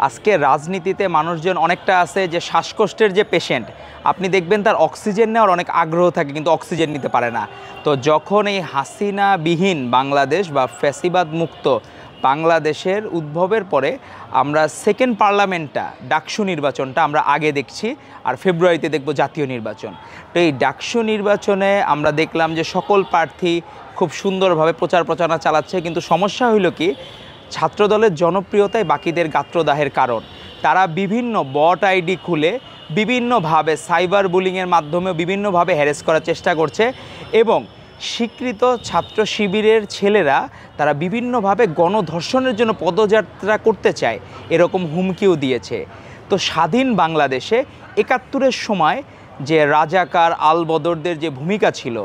আজকে রাজনীতিতে মানুষজন অনেকটা আছে যে শ্বাসকষ্টের যে পেশেন্ট, আপনি দেখবেন তার অক্সিজেন নেওয়ার অনেক আগ্রহ থাকে কিন্তু অক্সিজেন নিতে পারে না। তো যখন এই হাসিনাবিহীন বাংলাদেশ বা ফ্যাসিবাদ মুক্ত বাংলাদেশের উদ্ভবের পরে আমরা সেকেন্ড পার্লামেন্টটা ডাকসু নির্বাচনটা আমরা আগে দেখছি, আর ফেব্রুয়ারিতে দেখব জাতীয় নির্বাচন। তো এই ডাকসু নির্বাচনে আমরা দেখলাম যে সকল প্রার্থী খুব সুন্দরভাবে প্রচারণা চালাচ্ছে, কিন্তু সমস্যা হইল কি, ছাত্রদলের জনপ্রিয়তায় বাকিদের গাত্রদাহের কারণ। তারা বিভিন্ন বট আইডি খুলে বিভিন্নভাবে সাইবার বুলিংয়ের মাধ্যমে বিভিন্নভাবে হ্যারেস করার চেষ্টা করছে, এবং স্বীকৃত ছাত্র শিবিরের ছেলেরা তারা বিভিন্নভাবে গণধর্ষণের জন্য পদযাত্রা করতে চায়, এরকম হুমকিও দিয়েছে। তো স্বাধীন বাংলাদেশে ৭১-এর সময় যে রাজাকার আলবদরদের যে ভূমিকা ছিল,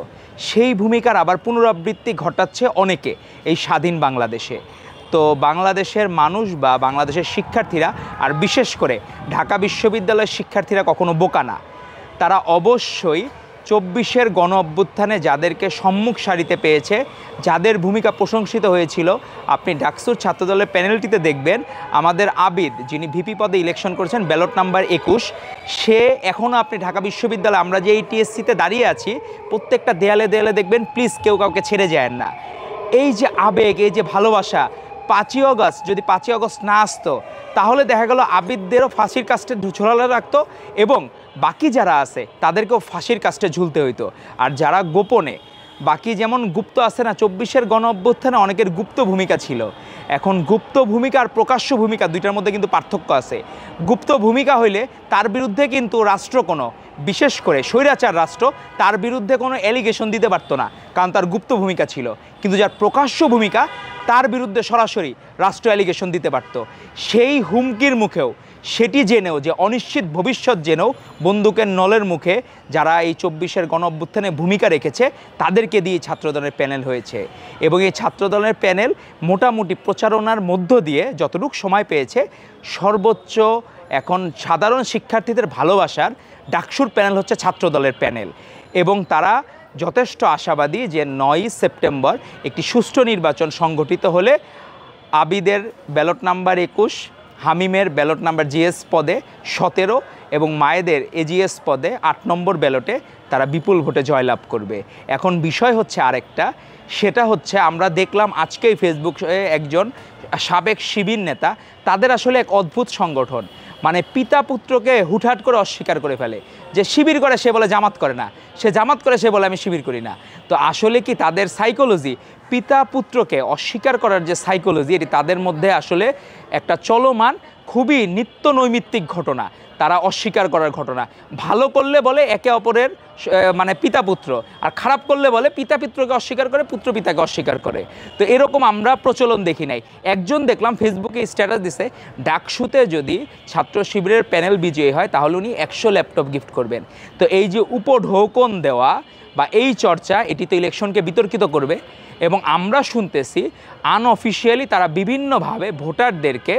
সেই ভূমিকার আবার পুনরাবৃত্তি ঘটাচ্ছে অনেকে এই স্বাধীন বাংলাদেশে। তো বাংলাদেশের মানুষ বা বাংলাদেশের শিক্ষার্থীরা, আর বিশেষ করে ঢাকা বিশ্ববিদ্যালয়ের শিক্ষার্থীরা কখনো বোকা না। তারা অবশ্যই ২৪-এর গণ অভ্যুত্থানে যাদেরকে সম্মুখ সারিতে পেয়েছে, যাদের ভূমিকা প্রশংসিত হয়েছিল, আপনি ডাকসুর ছাত্রদলের প্যানেলটিতে দেখবেন আমাদের আবিদ, যিনি ভিপি পদে ইলেকশন করেছেন ব্যালট নাম্বার ২১, সে এখনও আপনি ঢাকা বিশ্ববিদ্যালয়ে আমরা যে এই টিএসসিতে দাঁড়িয়ে আছি, প্রত্যেকটা দেয়ালে দেয়ালে দেখবেন প্লিজ কেউ কাউকে ছেড়ে যায় না। এই যে আবেগ, এই যে ভালোবাসা, ৫ই অগস্ট যদি ৫ই অগস্ট না আসতো, তাহলে দেখা গেল আবিদদেরও ফাঁসির কাস্টে ঝোলানো রাখতো এবং বাকি যারা আছে তাদেরকেও ফাঁসির কাস্টে ঝুলতে হইতো। আর যারা গোপনে, বাকি যেমন গুপ্ত আছে না, ২৪-এর গণ অভ্যুত্থানে অনেকের গুপ্ত ভূমিকা ছিল। এখন গুপ্ত ভূমিকা আর প্রকাশ্য ভূমিকা দুইটার মধ্যে কিন্তু পার্থক্য আছে। গুপ্ত ভূমিকা হইলে তার বিরুদ্ধে কিন্তু রাষ্ট্র কোনো, বিশেষ করে স্বৈরাচার রাষ্ট্র, তার বিরুদ্ধে কোনো অ্যালিগেশন দিতে পারতো না, কারণ তার গুপ্ত ভূমিকা ছিল। কিন্তু যার প্রকাশ্য ভূমিকা, তার বিরুদ্ধে সরাসরি রাষ্ট্র অ্যালিগেশন দিতে পারত। সেই হুমকির মুখেও, সেটি জেনেও, যে অনিশ্চিত ভবিষ্যৎ জেনেও বন্দুকের নলের মুখে যারা এই ২৪-এর গণ অভ্যুত্থানে ভূমিকা রেখেছে, তাদেরকে দিয়ে ছাত্রদলের প্যানেল হয়েছে। এবং এই ছাত্রদলের প্যানেল মোটামুটি প্রচারণার মধ্য দিয়ে যতটুকু সময় পেয়েছে, সর্বোচ্চ এখন সাধারণ শিক্ষার্থীদের ভালোবাসার ডাকসুর প্যানেল হচ্ছে ছাত্রদলের প্যানেল। এবং তারা যথেষ্ট আশাবাদী যে ৯ই সেপ্টেম্বর একটি সুষ্ঠু নির্বাচন সংগঠিত হলে আবিদের ব্যালট নাম্বার ২১, হামিমের ব্যালট নাম্বার জিএস পদে ১৭ এবং মায়েদের এজিএস পদে ৮ নম্বর ব্যালটে তারা বিপুল ভোটে জয়লাভ করবে। এখন বিষয় হচ্ছে আরেকটা, সেটা হচ্ছে আমরা দেখলাম আজকেই ফেসবুকে একজন সাবেক শিবির নেতা, তাদের আসলে এক অদ্ভুত সংগঠন, মানে পিতা পুত্রকে হুটহাট করে অস্বীকার করে ফেলে। যে শিবির করে সে বলে জামাত করে না, সে জামাত করে সে বলে আমি শিবির করি না। তো আসলে কি তাদের সাইকোলজি, পিতা পুত্রকে অস্বীকার করার যে সাইকোলজি, এটি তাদের মধ্যে আসলে একটা চলমান খুবই নিত্য নৈমিত্তিক ঘটনা। তারা অস্বীকার করার ঘটনা, ভালো করলে বলে একে অপরের মানে পিতা পুত্র, আর খারাপ করলে বলে পিতা পুত্রকে অস্বীকার করে, পুত্র পিতাকে অস্বীকার করে। তো এরকম আমরা প্রচলন দেখি নাই। একজন দেখলাম ফেসবুকে স্ট্যাটাস দিছে, ডাকসুতে যদি ছাত্র শিবিরের প্যানেল বিজয়ী হয় তাহলে উনি ১০০ ল্যাপটপ গিফট করবেন। তো এই যে উপঢৌকন দেওয়া বা এই চর্চা, এটি তো ইলেকশনকে বিতর্কিত করবে। এবং আমরা শুনতেছি আনঅফিসিয়ালি তারা বিভিন্নভাবে ভোটারদেরকে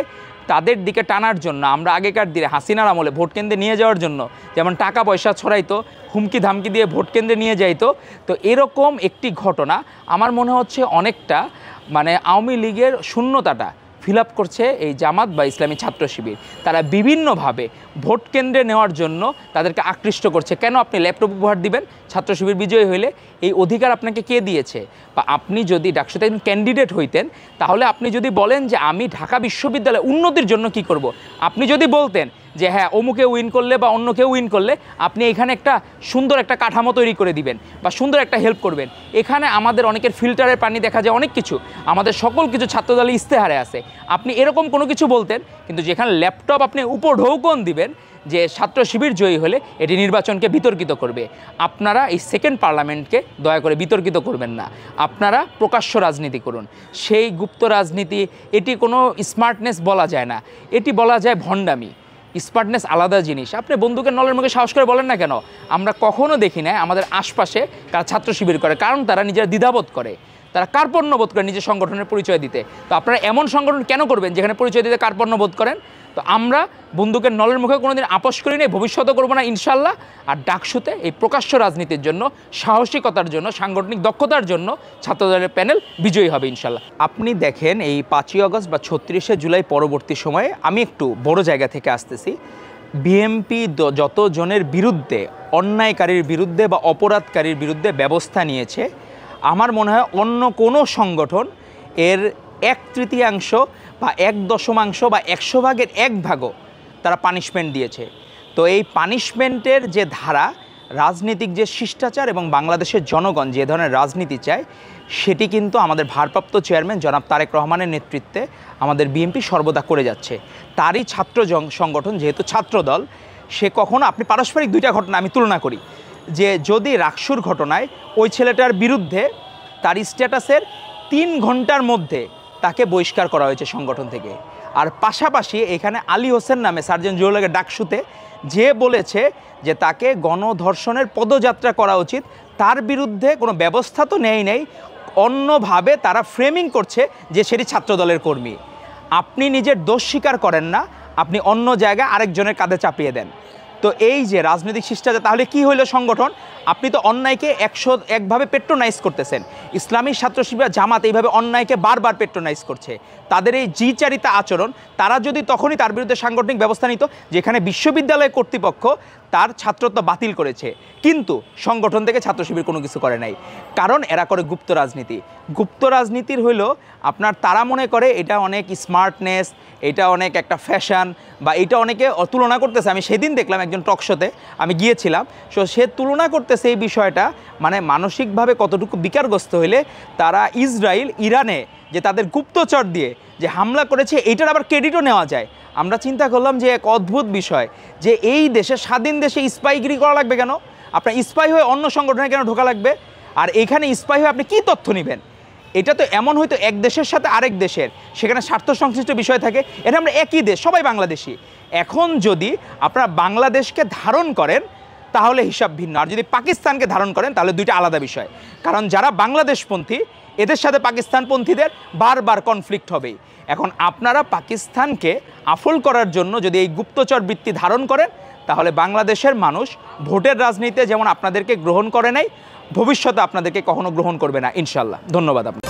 তাদের দিকে টানার জন্য, আমরা আগেকার দিনে হাসিনার আমলে ভোট কেন্দ্রে নিয়ে যাওয়ার জন্য যেমন টাকা পয়সা ছড়াইতো, হুমকি ধামকি দিয়ে ভোট কেন্দ্রে নিয়ে যাইতো, তো এরকম একটি ঘটনা আমার মনে হচ্ছে অনেকটা মানে আওয়ামী লীগের শূন্যতাটা ফিল আপ করছে এই জামাত বা ইসলামী ছাত্র শিবির। তারা বিভিন্নভাবে ভোট কেন্দ্রে নেওয়ার জন্য তাদেরকে আকৃষ্ট করছে। কেন আপনি ল্যাপটপ উপহার দিবেন ছাত্র শিবির বিজয়ী হইলে? এই অধিকার আপনাকে কে দিয়েছে? বা আপনি যদি ডাকসুতে ক্যান্ডিডেট হইতেন, তাহলে আপনি যদি বলেন যে আমি ঢাকা বিশ্ববিদ্যালয়ে উন্নতির জন্য কি করব, আপনি যদি বলতেন যে হ্যাঁ অমুকে উইন করলে বা অন্য কেউ উইন করলে আপনি এখানে একটা সুন্দর একটা কাঠামো তৈরি করে দিবেন বা সুন্দর একটা হেল্প করবেন। এখানে আমাদের অনেকের ফিল্টারের পানি দেখা যায়, অনেক কিছু আমাদের সকল কিছু ছাত্রদলের ইস্তেহারে আছে, আপনি এরকম কোনো কিছু বলতেন। কিন্তু যেখানে ল্যাপটপ আপনি উপঢৌকন দিবেন যে ছাত্র শিবির জয়ী হলে এটি নির্বাচনকে বিতর্কিত করবে, আপনারা এই সেকেন্ড পার্লামেন্টকে দয়া করে বিতর্কিত করবেন না। আপনারা প্রকাশ্য রাজনীতি করুন। সেই গুপ্ত রাজনীতি, এটি কোনো স্মার্টনেস বলা যায় না, এটি বলা যায় ভণ্ডামি। স্মার্টনেস আলাদা জিনিস। আপনি বন্দুকের নলের মুখে সাহস করে বলেন না কেন? আমরা কখনো দেখি না আমাদের আশপাশে কারা ছাত্র শিবির করে, কারণ তারা নিজেরা দ্বিধাবোধ করে, তারা কার্পণ্য বোধ করে নিজের সংগঠনের পরিচয় দিতে। তো আপনারা এমন সংগঠন কেন করবেন যেখানে পরিচয় দিতে কার্পণ্য বোধ করেন? তো তো আমরা বন্দুকের নলের মুখে কোনোদিন আপোষ করি নাই, ভবিষ্যতে করবো না ইনশাল্লাহ। আর ডাকসুতে এই প্রকাশ্য রাজনীতির জন্য, সাহসিকতার জন্য, সাংগঠনিক দক্ষতার জন্য ছাত্রদলের প্যানেল বিজয়ী হবে ইনশাল্লাহ। আপনি দেখেন এই 5ই আগস্ট বা 36শে জুলাই পরবর্তী সময়ে, আমি একটু বড় জায়গা থেকে আসতেছি, বিএনপি যতজনের বিরুদ্ধে, অন্যায়কারীর বিরুদ্ধে বা অপরাধকারীর বিরুদ্ধে ব্যবস্থা নিয়েছে, আমার মনে হয় অন্য কোনো সংগঠন এর 1/3 বা 1/10 বা 100 ভাগের 1 ভাগও তারা পানিশমেন্ট দিয়েছে। তো এই পানিশমেন্টের যে ধারা, রাজনীতিক যে শিষ্টাচার এবং বাংলাদেশের জনগণ যে ধরনের রাজনীতি চায়, সেটি কিন্তু আমাদের ভারপ্রাপ্ত চেয়ারম্যান জনাব তারেক রহমানের নেতৃত্বে আমাদের বিএনপি সর্বদা করে যাচ্ছে। তারই ছাত্র সংগঠন যেহেতু ছাত্রদল, সে কখনো, আপনি পারস্পরিক 2টা ঘটনা আমি তুলনা করি, যে যদি রাকসুর ঘটনায় ওই ছেলেটার বিরুদ্ধে তার স্ট্যাটাসের 3 ঘন্টার মধ্যে তাকে বহিষ্কার করা হয়েছে সংগঠন থেকে, আর পাশাপাশি এখানে আলী হোসেন নামে সার্জেন্ট জুয়েলের ডাকসুতে যে বলেছে যে তাকে গণধর্ষণের পদযাত্রা করা উচিত, তার বিরুদ্ধে কোনো ব্যবস্থা তো নেই, অন্যভাবে তারা ফ্রেমিং করছে যে সেটি ছাত্রদলের কর্মী। আপনি নিজের দোষ স্বীকার করেন না, আপনি অন্য জায়গায় আরেকজনের কাঁধে চাপিয়ে দেন। তো এই যে রাজনৈতিক শিষ্টাচার, তাহলে কি হইল সংগঠন? আপনি তো অন্যায়কে 101ভাবে পেট্রোনাইজ করতেছেন। ইসলামী ছাত্র শিবির জামাত এইভাবে অন্যায়কে বারবার পেট্রোনাইজ করছে। তাদের এই দ্বিচারিতা আচরণ, তারা যদি তখনই তার বিরুদ্ধে সাংগঠনিক ব্যবস্থা নিত, যেখানে বিশ্ববিদ্যালয় কর্তৃপক্ষ তার ছাত্রত্ব বাতিল করেছে, কিন্তু সংগঠন থেকে ছাত্র শিবির কোনো কিছু করে নাই, কারণ এরা করে গুপ্ত রাজনীতি। গুপ্ত রাজনীতির হইল আপনার, তারা মনে করে এটা অনেক স্মার্টনেস, এটা অনেক একটা ফ্যাশন, বা এটা অনেকে তুলনা করতেছে। আমি সেদিন দেখলাম একজন টকশোতে আমি গিয়েছিলাম, সে তুলনা করতেছে এই বিষয়টা, মানে মানসিকভাবে কতটুকু বিকারগ্রস্ত হইলে তারা ইসরায়েল ইরানে যে তাদের গুপ্তচর দিয়ে যে হামলা করেছে, এইটার আবার ক্রেডিটও নেওয়া যায়। আমরা চিন্তা করলাম যে এক অদ্ভুত বিষয়, যে এই দেশে, স্বাধীন দেশে স্পাইগিরি করা লাগবে কেন? আপনার স্পাই হয়ে অন্য সংগঠনে কেন ঢোকা লাগবে? আর এখানে স্পাই হয়ে আপনি কী তথ্য নেবেন? এটা তো এমন হয়তো এক দেশের সাথে আরেক দেশের, সেখানে স্বার্থ সংশ্লিষ্ট বিষয় থাকে। এটা আমরা একই দেশ, সবাই বাংলাদেশি। এখন যদি আপনারা বাংলাদেশকে ধারণ করেন তাহলে হিসাব ভিন্ন, আর যদি পাকিস্তানকে ধারণ করেন তাহলে 2টা আলাদা বিষয়। কারণ যারা বাংলাদেশপন্থী, এদের সাথে পাকিস্তানপন্থীদের বারবার কনফ্লিক্ট হবেই। এখন আপনারা পাকিস্তানকে আফল করার জন্য যদি এই গুপ্তচর বৃত্তি ধারণ করেন, তাহলে বাংলাদেশের মানুষ ভোটের রাজনীতিতে যেমন আপনাদেরকে গ্রহণ করে নাই, ভবিষ্যতে আপনাদেরকে কখনো গ্রহণ করবে না ইনশাল্লাহ। ধন্যবাদ আপনাকে।